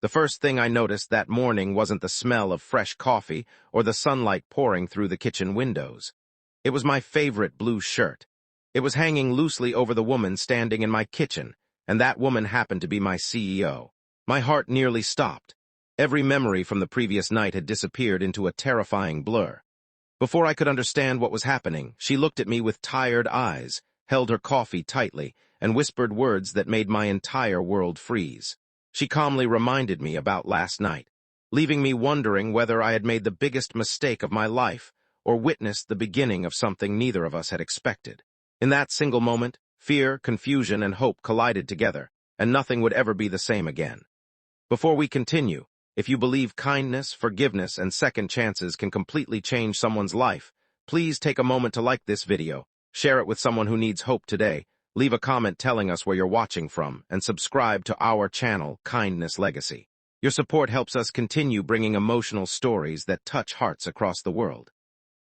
The first thing I noticed that morning wasn't the smell of fresh coffee or the sunlight pouring through the kitchen windows. It was my favorite blue shirt. It was hanging loosely over the woman standing in my kitchen, and that woman happened to be my CEO. My heart nearly stopped. Every memory from the previous night had disappeared into a terrifying blur. Before I could understand what was happening, she looked at me with tired eyes, held her coffee tightly, and whispered words that made my entire world freeze. She calmly reminded me about last night, leaving me wondering whether I had made the biggest mistake of my life or witnessed the beginning of something neither of us had expected. In that single moment, fear, confusion, and hope collided together, and nothing would ever be the same again. Before we continue, if you believe kindness, forgiveness, and second chances can completely change someone's life, please take a moment to like this video, share it with someone who needs hope today, leave a comment telling us where you're watching from, and subscribe to our channel, Kindness Legacy. Your support helps us continue bringing emotional stories that touch hearts across the world.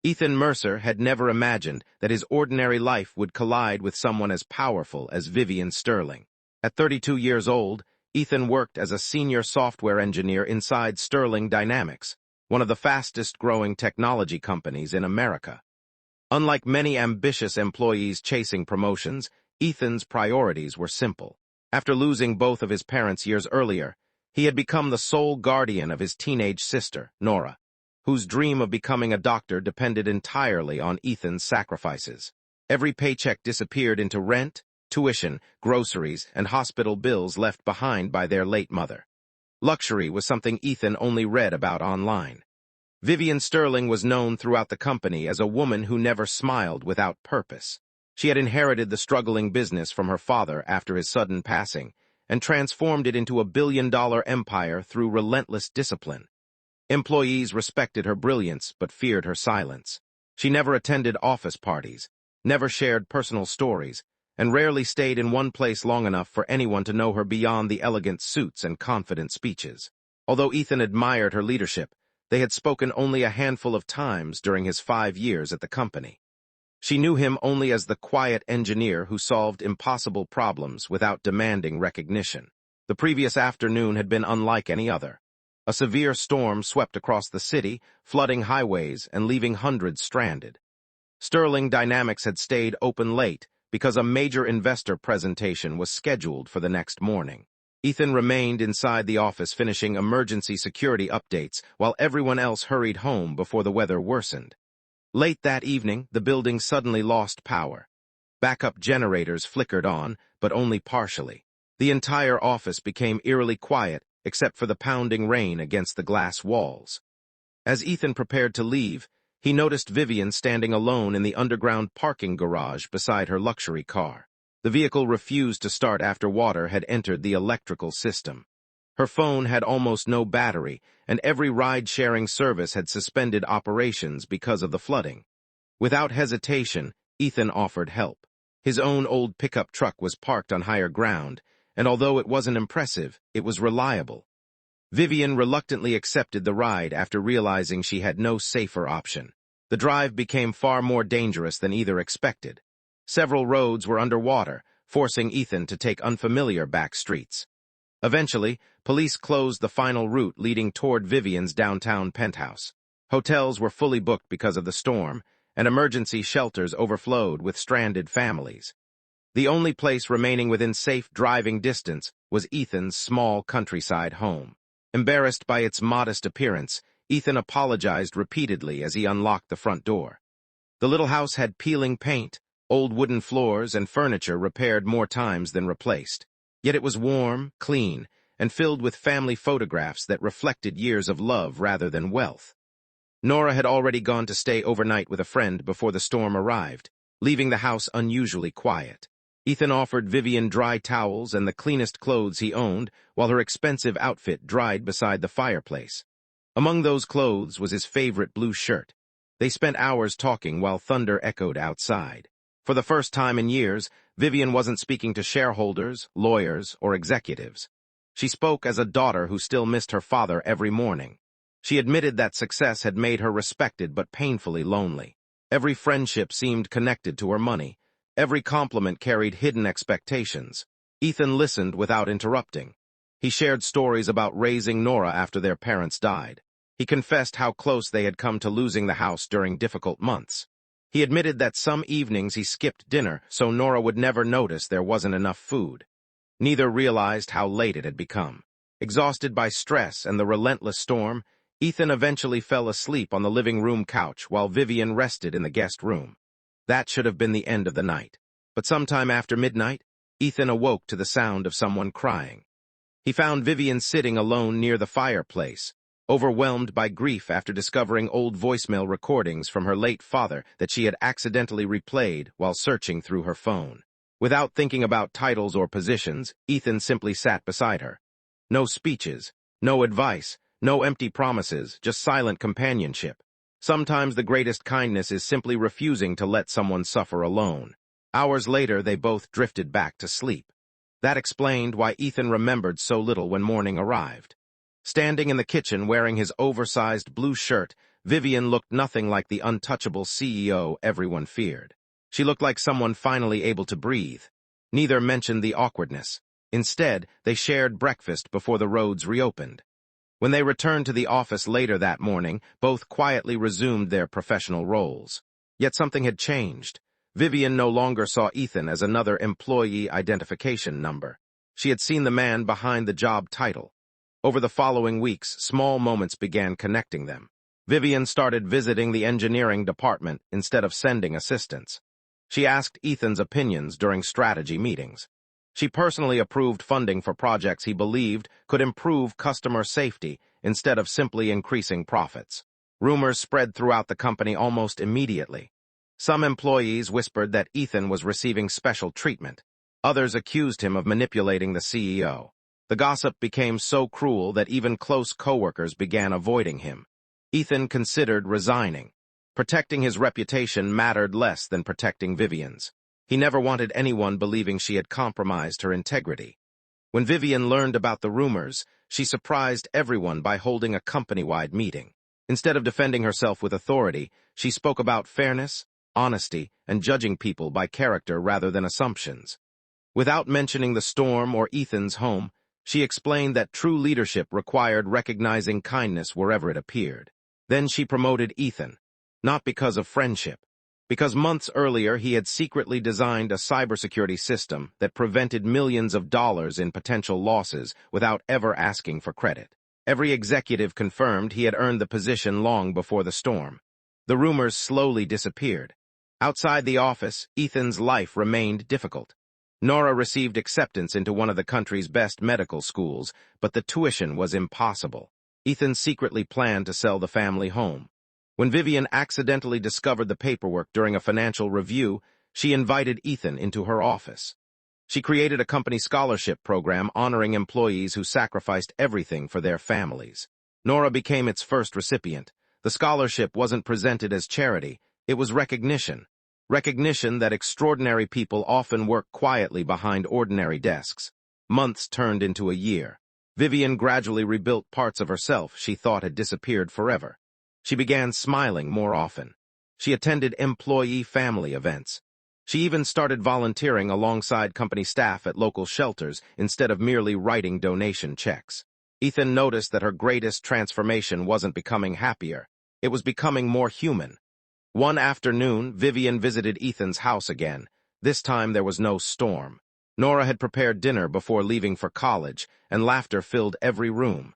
Ethan Mercer had never imagined that his ordinary life would collide with someone as powerful as Vivian Sterling. At 32 years old, Ethan worked as a senior software engineer inside Sterling Dynamics, one of the fastest-growing technology companies in America. Unlike many ambitious employees chasing promotions, Ethan's priorities were simple. After losing both of his parents years earlier, he had become the sole guardian of his teenage sister, Nora, whose dream of becoming a doctor depended entirely on Ethan's sacrifices. Every paycheck disappeared into rent, tuition, groceries, and hospital bills left behind by their late mother. Luxury was something Ethan only read about online. Vivian Sterling was known throughout the company as a woman who never smiled without purpose. She had inherited the struggling business from her father after his sudden passing and transformed it into a billion-dollar empire through relentless discipline. Employees respected her brilliance but feared her silence. She never attended office parties, never shared personal stories, and rarely stayed in one place long enough for anyone to know her beyond the elegant suits and confident speeches. Although Ethan admired her leadership, they had spoken only a handful of times during his 5 years at the company. She knew him only as the quiet engineer who solved impossible problems without demanding recognition. The previous afternoon had been unlike any other. A severe storm swept across the city, flooding highways and leaving hundreds stranded. Sterling Dynamics had stayed open late because a major investor presentation was scheduled for the next morning. Ethan remained inside the office finishing emergency security updates while everyone else hurried home before the weather worsened. Late that evening, the building suddenly lost power. Backup generators flickered on, but only partially. The entire office became eerily quiet, except for the pounding rain against the glass walls. As Ethan prepared to leave, he noticed Vivian standing alone in the underground parking garage beside her luxury car. The vehicle refused to start after water had entered the electrical system. Her phone had almost no battery, and every ride-sharing service had suspended operations because of the flooding. Without hesitation, Ethan offered help. His own old pickup truck was parked on higher ground, and although it wasn't impressive, it was reliable. Vivian reluctantly accepted the ride after realizing she had no safer option. The drive became far more dangerous than either expected. Several roads were underwater, forcing Ethan to take unfamiliar back streets. Eventually, police closed the final route leading toward Vivian's downtown penthouse. Hotels were fully booked because of the storm, and emergency shelters overflowed with stranded families. The only place remaining within safe driving distance was Ethan's small countryside home. Embarrassed by its modest appearance, Ethan apologized repeatedly as he unlocked the front door. The little house had peeling paint, old wooden floors, and furniture repaired more times than replaced. Yet it was warm, clean, and filled with family photographs that reflected years of love rather than wealth. Nora had already gone to stay overnight with a friend before the storm arrived, leaving the house unusually quiet. Ethan offered Vivian dry towels and the cleanest clothes he owned, while her expensive outfit dried beside the fireplace. Among those clothes was his favorite blue shirt. They spent hours talking while thunder echoed outside. For the first time in years, Vivian wasn't speaking to shareholders, lawyers, or executives. She spoke as a daughter who still missed her father every morning. She admitted that success had made her respected but painfully lonely. Every friendship seemed connected to her money. Every compliment carried hidden expectations. Ethan listened without interrupting. He shared stories about raising Nora after their parents died. He confessed how close they had come to losing the house during difficult months. He admitted that some evenings he skipped dinner so Nora would never notice there wasn't enough food. Neither realized how late it had become. Exhausted by stress and the relentless storm, Ethan eventually fell asleep on the living room couch while Vivian rested in the guest room. That should have been the end of the night. But sometime after midnight, Ethan awoke to the sound of someone crying. He found Vivian sitting alone near the fireplace, overwhelmed by grief after discovering old voicemail recordings from her late father that she had accidentally replayed while searching through her phone. Without thinking about titles or positions, Ethan simply sat beside her. No speeches, no advice, no empty promises, just silent companionship. Sometimes the greatest kindness is simply refusing to let someone suffer alone. Hours later, they both drifted back to sleep. That explained why Ethan remembered so little when morning arrived. Standing in the kitchen wearing his oversized blue shirt, Vivian looked nothing like the untouchable CEO everyone feared. She looked like someone finally able to breathe. Neither mentioned the awkwardness. Instead, they shared breakfast before the roads reopened. When they returned to the office later that morning, both quietly resumed their professional roles. Yet something had changed. Vivian no longer saw Ethan as another employee identification number. She had seen the man behind the job title. Over the following weeks, small moments began connecting them. Vivian started visiting the engineering department instead of sending assistants. She asked Ethan's opinions during strategy meetings. She personally approved funding for projects he believed could improve customer safety instead of simply increasing profits. Rumors spread throughout the company almost immediately. Some employees whispered that Ethan was receiving special treatment. Others accused him of manipulating the CEO. The gossip became so cruel that even close coworkers began avoiding him. Ethan considered resigning. Protecting his reputation mattered less than protecting Vivian's. He never wanted anyone believing she had compromised her integrity. When Vivian learned about the rumors, she surprised everyone by holding a company-wide meeting. Instead of defending herself with authority, she spoke about fairness, honesty, and judging people by character rather than assumptions. Without mentioning the storm or Ethan's home, she explained that true leadership required recognizing kindness wherever it appeared. Then she promoted Ethan, not because of friendship, because months earlier he had secretly designed a cybersecurity system that prevented millions of dollars in potential losses without ever asking for credit. Every executive confirmed he had earned the position long before the storm. The rumors slowly disappeared. Outside the office, Ethan's life remained difficult. Nora received acceptance into one of the country's best medical schools, but the tuition was impossible. Ethan secretly planned to sell the family home. When Vivian accidentally discovered the paperwork during a financial review, she invited Ethan into her office. She created a company scholarship program honoring employees who sacrificed everything for their families. Nora became its first recipient. The scholarship wasn't presented as charity, it was recognition. Recognition that extraordinary people often work quietly behind ordinary desks. Months turned into a year. Vivian gradually rebuilt parts of herself she thought had disappeared forever. She began smiling more often. She attended employee family events. She even started volunteering alongside company staff at local shelters instead of merely writing donation checks. Ethan noticed that her greatest transformation wasn't becoming happier. It was becoming more human. One afternoon, Vivian visited Ethan's house again. This time there was no storm. Nora had prepared dinner before leaving for college, and laughter filled every room.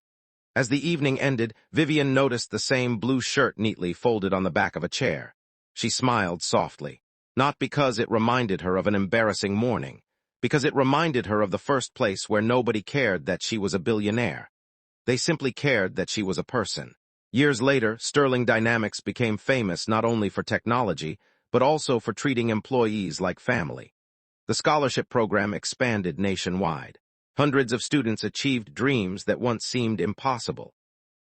As the evening ended, Vivian noticed the same blue shirt neatly folded on the back of a chair. She smiled softly, not because it reminded her of an embarrassing morning, because it reminded her of the first place where nobody cared that she was a billionaire. They simply cared that she was a person. Years later, Sterling Dynamics became famous not only for technology, but also for treating employees like family. The scholarship program expanded nationwide. Hundreds of students achieved dreams that once seemed impossible.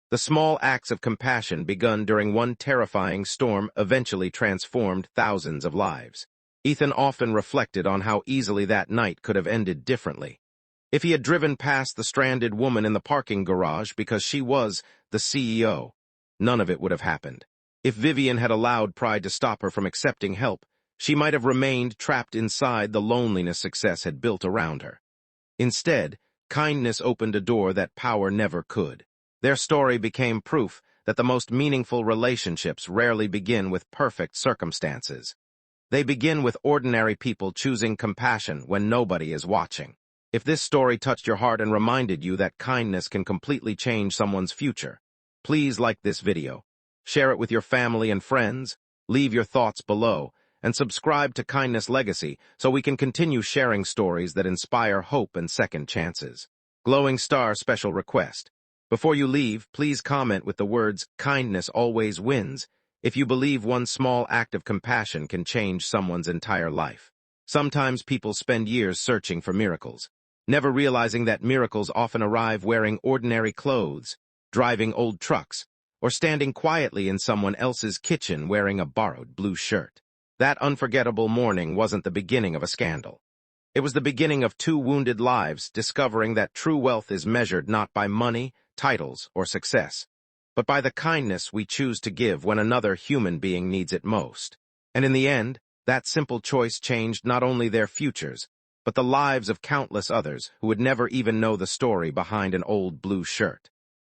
The small acts of compassion begun during one terrifying storm eventually transformed thousands of lives. Ethan often reflected on how easily that night could have ended differently. If he had driven past the stranded woman in the parking garage because she was the CEO, none of it would have happened. If Vivian had allowed pride to stop her from accepting help, she might have remained trapped inside the loneliness success had built around her. Instead, kindness opened a door that power never could. Their story became proof that the most meaningful relationships rarely begin with perfect circumstances. They begin with ordinary people choosing compassion when nobody is watching. If this story touched your heart and reminded you that kindness can completely change someone's future, please like this video, share it with your family and friends, leave your thoughts below, and subscribe to Kindness Legacy so we can continue sharing stories that inspire hope and second chances. Glowing star special request. Before you leave, please comment with the words, "Kindness always wins," if you believe one small act of compassion can change someone's entire life. Sometimes people spend years searching for miracles, never realizing that miracles often arrive wearing ordinary clothes, driving old trucks, or standing quietly in someone else's kitchen wearing a borrowed blue shirt. That unforgettable morning wasn't the beginning of a scandal. It was the beginning of two wounded lives discovering that true wealth is measured not by money, titles, or success, but by the kindness we choose to give when another human being needs it most. And in the end, that simple choice changed not only their futures, but the lives of countless others who would never even know the story behind an old blue shirt.